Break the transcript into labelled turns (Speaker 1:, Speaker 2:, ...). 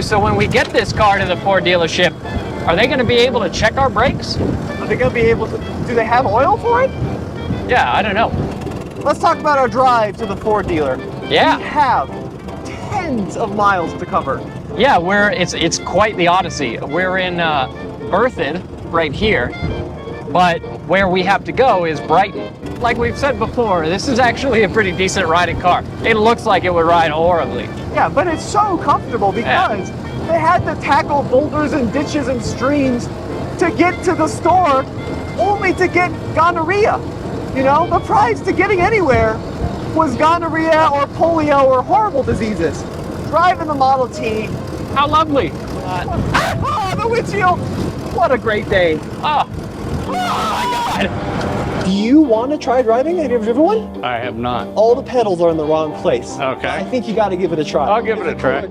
Speaker 1: So when we get this car to the Ford dealership, are they going to be able to check our brakes?
Speaker 2: Are they going to be able to? Do they have oil for it?
Speaker 1: Yeah, I don't know.
Speaker 2: Let's talk about our drive to the Ford dealer.
Speaker 1: Yeah.
Speaker 2: We have tens of miles to cover.
Speaker 1: Yeah, it's quite the odyssey. We're in Berthoud right here, but where we have to go is Brighton. Like we've said before, this is actually a pretty decent riding car. It looks like it would ride horribly.
Speaker 2: Yeah, but it's so comfortable because they had to tackle boulders and ditches and streams to get to the store, only to get gonorrhea. You know, the prize to getting anywhere was gonorrhea or polio or horrible diseases. Driving the Model T.
Speaker 1: How lovely.
Speaker 2: Oh, the windshield. What a great day.
Speaker 1: Oh my God.
Speaker 2: Do you want to try driving? Have you ever driven one?
Speaker 3: I have not.
Speaker 2: All the pedals are in the wrong place.
Speaker 3: Okay.
Speaker 2: I think you got to give it a try.
Speaker 3: I'll give it a try.